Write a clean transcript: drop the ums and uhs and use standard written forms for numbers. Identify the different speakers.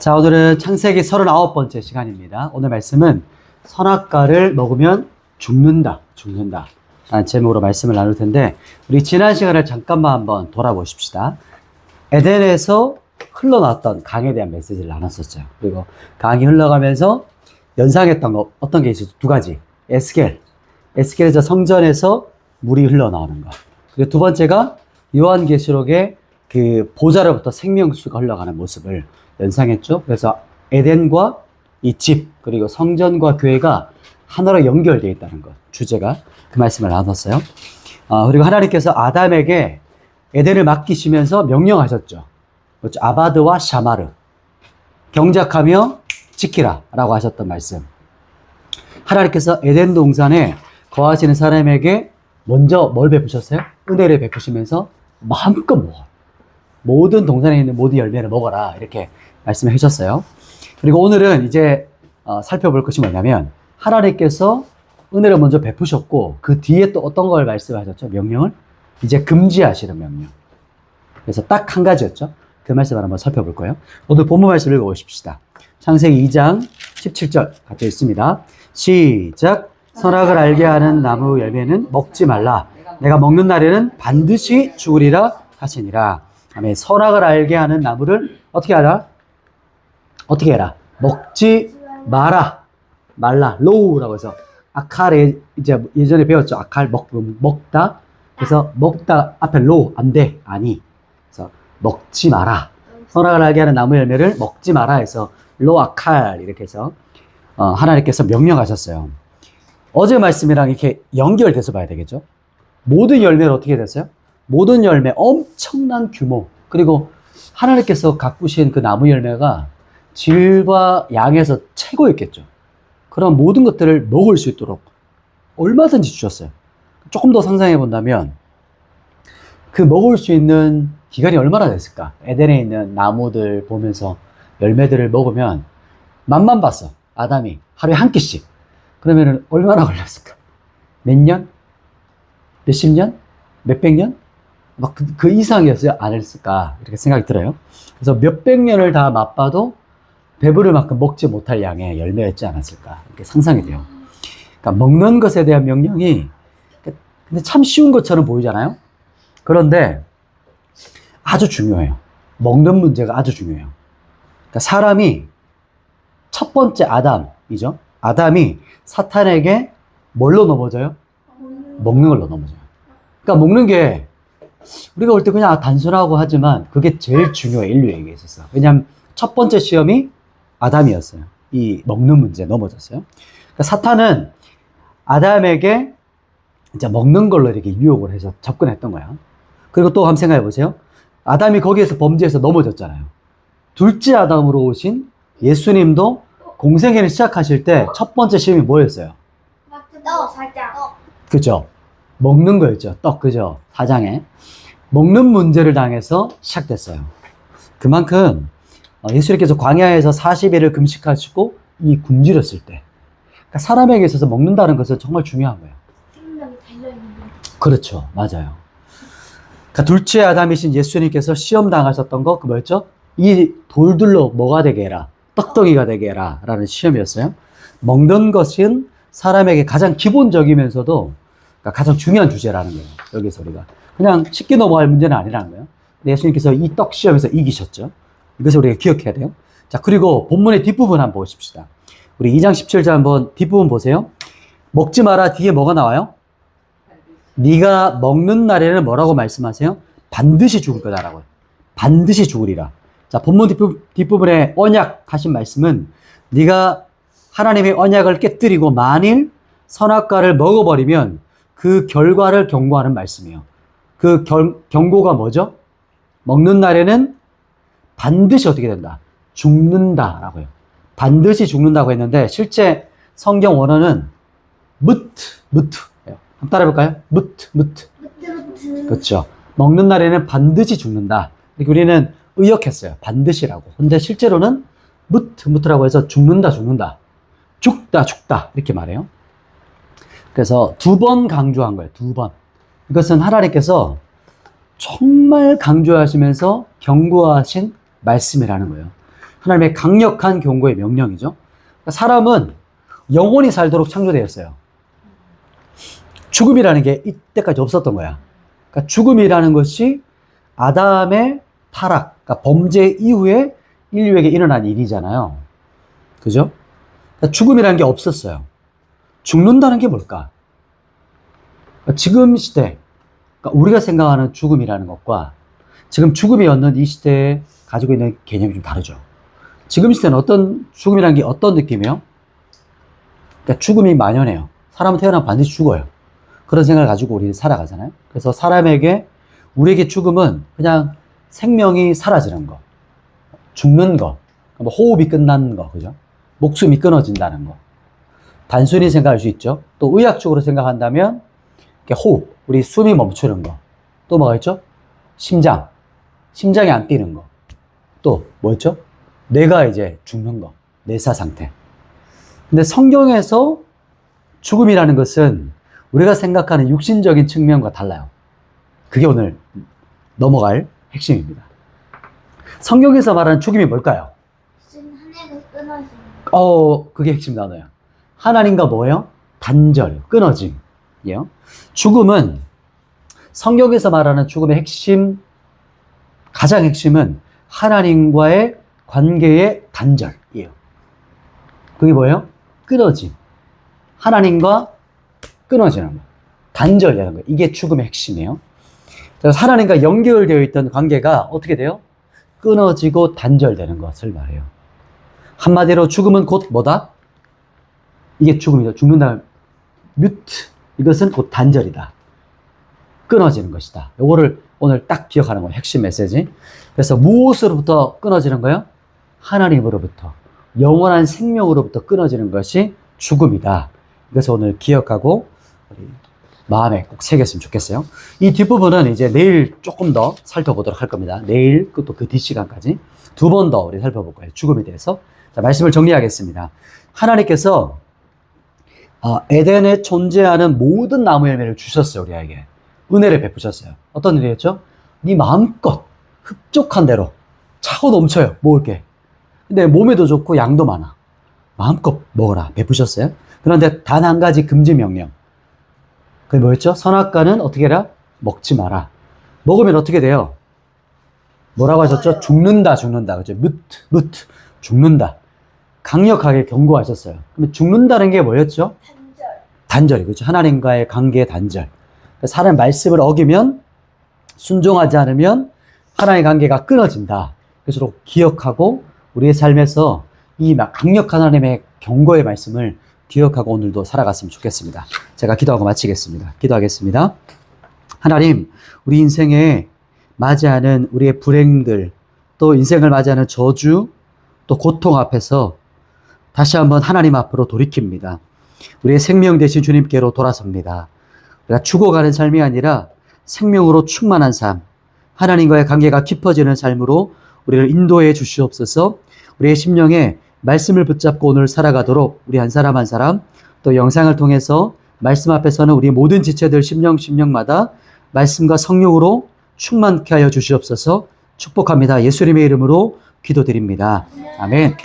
Speaker 1: 자, 오늘은 창세기 39번째 시간입니다. 오늘 말씀은 선악과를 먹으면 죽는다 라는 제목으로 말씀을 나눌 텐데, 우리 지난 시간을 잠깐만 한번 돌아보십시다. 에덴에서 흘러나왔던 강에 대한 메시지를 나눴었죠. 그리고 강이 흘러가면서 연상했던 거 어떤 게 있었죠? 두 가지. 에스겔에서 성전에서 물이 흘러나오는 거. 그리고 두 번째가 요한계시록의 그 보좌로부터 생명수가 흘러가는 모습을 연상했죠. 그래서 에덴과 이 집, 그리고 성전과 교회가 하나로 연결되어 있다는 것, 주제가 그 말씀을 나눴어요. 그리고 하나님께서 아담에게 에덴을 맡기시면서 명령하셨죠. 그렇죠? 아바드와 샤마르, 경작하며 지키라 라고 하셨던 말씀. 하나님께서 에덴 동산에 거하시는 사람에게 먼저 뭘 베푸셨어요? 은혜를 베푸시면서 마음껏 먹어. 모든 동산에 있는 모든 열매를 먹어라, 이렇게 말씀해 주셨어요. 그리고 오늘은 이제 살펴볼 것이 뭐냐면, 하나님께서 은혜를 먼저 베푸셨고 그 뒤에 또 어떤 걸 말씀하셨죠? 명령을 이제 금지하시는 명령. 그래서 딱 한 가지였죠. 그 말씀을 한번 살펴볼 거예요. 오늘 본문 말씀 읽어보십시다. 창세기 2장 17절 같이 있습니다. 시작. 선악을 알게 하는 나무 열매는 먹지 말라. 내가 먹는 날에는 반드시 죽으리라 하시니라. 아멘. 선악을 알게 하는 나무를 어떻게 하라? 어떻게 해라? 먹지 마라. 말라. 로우라고 해서 아칼에 이제 예전에 배웠죠. 아칼 먹다. 그래서 먹다 앞에 로, 안 돼, 아니. 그래서 먹지 마라. 선악을 알게 하는 나무 열매를 먹지 마라 해서 로 아칼 이렇게 해서 하나님께서 명령하셨어요. 어제 말씀이랑 이렇게 연결돼서 봐야 되겠죠. 모든 열매는 어떻게 됐어요? 모든 열매 엄청난 규모, 그리고 하나님께서 가꾸신 그 나무 열매가 질과 양에서 최고였겠죠. 그런 모든 것들을 먹을 수 있도록 얼마든지 주셨어요. 조금 더 상상해 본다면 그 먹을 수 있는 기간이 얼마나 됐을까? 에덴에 있는 나무들 보면서 열매들을 먹으면 맛만 봤어. 아담이 하루에 한 끼씩. 그러면 얼마나 걸렸을까? 몇 년? 몇십 년? 몇백 년? 막 그 이상이었어요? 아닐까? 이렇게 생각이 들어요. 그래서 몇백 년을 다 맛봐도 배부를 만큼 먹지 못할 양의 열매였지 않았을까? 이렇게 상상이 돼요. 그러니까 먹는 것에 대한 명령이 근데 참 쉬운 것처럼 보이잖아요? 그런데 아주 중요해요. 먹는 문제가 아주 중요해요. 그러니까 사람이 첫 번째 아담이죠. 아담이 사탄에게 뭘로 넘어져요? 먹는 걸로 넘어져요. 그러니까 먹는 게 우리가 볼 때 그냥 단순하고 하지만 그게 제일 중요해, 인류에게 있어서. 왜냐하면 첫 번째 시험이 아담이었어요. 이 먹는 문제에 넘어졌어요. 그러니까 사탄은 아담에게 이제 먹는 걸로 이렇게 유혹을 해서 접근했던 거야. 그리고 또 한번 생각해 보세요. 아담이 거기에서 범죄해서 넘어졌잖아요. 둘째 아담으로 오신 예수님도 공생애를 시작하실 때 첫 번째 시험이 뭐였어요?
Speaker 2: 떡, 살짝.
Speaker 1: 그죠? 먹는 거였죠. 떡, 그죠? 사장에. 먹는 문제를 당해서 시작됐어요. 그만큼 예수님께서 광야에서 40일을 금식하시고 이 굶주렸을 때, 그러니까 사람에게 있어서 먹는다는 것은 정말 중요한 거예요.
Speaker 2: 생명이 달려있는
Speaker 1: 그렇죠. 맞아요. 그러니까 둘째 아담이신 예수님께서 시험 당하셨던 거, 그 뭐였죠? 이 돌들로 뭐가 되게 해라. 떡덩이가 되게 해라. 라는 시험이었어요. 먹는 것은 사람에게 가장 기본적이면서도 그러니까 가장 중요한 주제라는 거예요. 여기서 우리가. 그냥 쉽게 넘어갈 문제는 아니라는 거예요. 근데 예수님께서 이 떡 시험에서 이기셨죠. 이것을 우리가 기억해야 돼요. 자, 그리고 본문의 뒷부분 한번 보십시다. 우리 2장 17절 한번 뒷부분 보세요. 먹지 마라 뒤에 뭐가 나와요? 네가 먹는 날에는 뭐라고 말씀하세요? 반드시 죽을 거다라고요. 반드시 죽으리라. 자, 본문 뒷부분에 언약 하신 말씀은 네가 하나님의 언약을 깨뜨리고 만일 선악과를 먹어버리면 그 결과를 경고하는 말씀이에요. 그 경고가 뭐죠? 먹는 날에는 반드시 어떻게 된다? 죽는다라고요. 반드시 죽는다고 했는데 실제 성경 원어는 무트예요. 한번 따라해볼까요? 무트. 그렇죠. 먹는 날에는 반드시 죽는다. 이렇게 우리는 의역했어요. 반드시라고. 근데 실제로는 무트라고 해서 죽는다. 죽다. 이렇게 말해요. 그래서 두 번 강조한 거예요. 두 번. 이것은 하나님께서 정말 강조하시면서 경고하신 말씀이라는 거예요. 하나님의 강력한 경고의 명령이죠. 그러니까 사람은 영원히 살도록 창조되었어요. 죽음이라는 게 이때까지 없었던 거야. 그러니까 죽음이라는 것이 아담의 타락, 그러니까 범죄 이후에 인류에게 일어난 일이잖아요. 그죠? 그러니까 죽음이라는 게 없었어요. 죽는다는 게 뭘까? 그러니까 지금 시대, 그러니까 우리가 생각하는 죽음이라는 것과 지금 죽음이 없는 이 시대에 가지고 있는 개념이 좀 다르죠. 지금 시대는 죽음이라는 게 어떤 느낌이에요? 그러니까 죽음이 만연해요. 사람은 태어나면 반드시 죽어요. 그런 생각을 가지고 우리는 살아가잖아요. 그래서 우리에게 죽음은 그냥 생명이 사라지는 거, 죽는 거, 뭐 호흡이 끝나는 거, 그죠? 목숨이 끊어진다는 거. 단순히 생각할 수 있죠. 또 의학적으로 생각한다면 호흡, 우리 숨이 멈추는 거. 또 뭐가 있죠? 심장이 안 뛰는 거. 또 뭐였죠? 뇌가 이제 죽는 거, 뇌사 상태. 근데 성경에서 죽음이라는 것은 우리가 생각하는 육신적인 측면과 달라요. 그게 오늘 넘어갈 핵심입니다. 성경에서 말하는 죽음이 뭘까요?
Speaker 2: 하늘에서 끊어지는
Speaker 1: 그게 핵심 단어예요. 하나님과 뭐예요? 단절, 끊어짐. 죽음은 성경에서 말하는 죽음의 가장 핵심은 하나님과의 관계의 단절이에요. 그게 뭐예요? 끊어짐. 하나님과 끊어지는 거. 단절이라는 거. 이게 죽음의 핵심이에요. 그래서 하나님과 연결되어 있던 관계가 어떻게 돼요? 끊어지고 단절되는 것을 말해요. 한마디로 죽음은 곧 뭐다? 이게 죽음이죠. 죽는다는 뮤트. 이것은 곧 단절이다. 끊어지는 것이다. 요거를 오늘 딱 기억하는 거예요. 핵심 메시지. 그래서 무엇으로부터 끊어지는 거예요? 하나님으로부터. 영원한 생명으로부터 끊어지는 것이 죽음이다. 이것을 오늘 기억하고 우리 마음에 꼭 새겼으면 좋겠어요. 이 뒷부분은 이제 내일 조금 더 살펴보도록 할 겁니다. 내일 또 그 뒷시간까지 두 번 더 우리 살펴볼 거예요. 죽음에 대해서. 자, 말씀을 정리하겠습니다. 하나님께서 에덴에 존재하는 모든 나무 열매를 주셨어요. 우리에게. 은혜를 베푸셨어요. 어떤 일이었죠? 네 마음껏 흡족한 대로 차고 넘쳐요. 먹을 게. 근데 몸에도 좋고 양도 많아. 마음껏 먹어라. 베푸셨어요. 그런데 단 한 가지 금지 명령. 그게 뭐였죠? 선악과는 어떻게 해라? 먹지 마라. 먹으면 어떻게 돼요? 뭐라고 하셨죠? 죽는다. 그죠? 무트. 죽는다. 강력하게 경고하셨어요. 그러면 죽는다는 게 뭐였죠? 단절이. 그렇죠? 하나님과의 관계의 단절. 하나님 말씀을 어기면, 순종하지 않으면 하나님의 관계가 끊어진다. 그래서 기억하고 우리의 삶에서 이 강력한 하나님의 경고의 말씀을 기억하고 오늘도 살아갔으면 좋겠습니다. 제가 기도하고 마치겠습니다. 기도하겠습니다. 하나님, 우리 인생에 맞이하는 우리의 불행들, 또 인생을 맞이하는 저주, 또 고통 앞에서 다시 한번 하나님 앞으로 돌이킵니다. 우리의 생명 되신 주님께로 돌아섭니다. 우리가 죽어가는 삶이 아니라 생명으로 충만한 삶, 하나님과의 관계가 깊어지는 삶으로 우리를 인도해 주시옵소서. 우리의 심령에 말씀을 붙잡고 오늘 살아가도록 우리 한 사람 한 사람, 또 영상을 통해서 말씀 앞에서는 우리 모든 지체들 심령마다 말씀과 성령으로 충만케 하여 주시옵소서. 축복합니다. 예수님의 이름으로 기도드립니다. 아멘.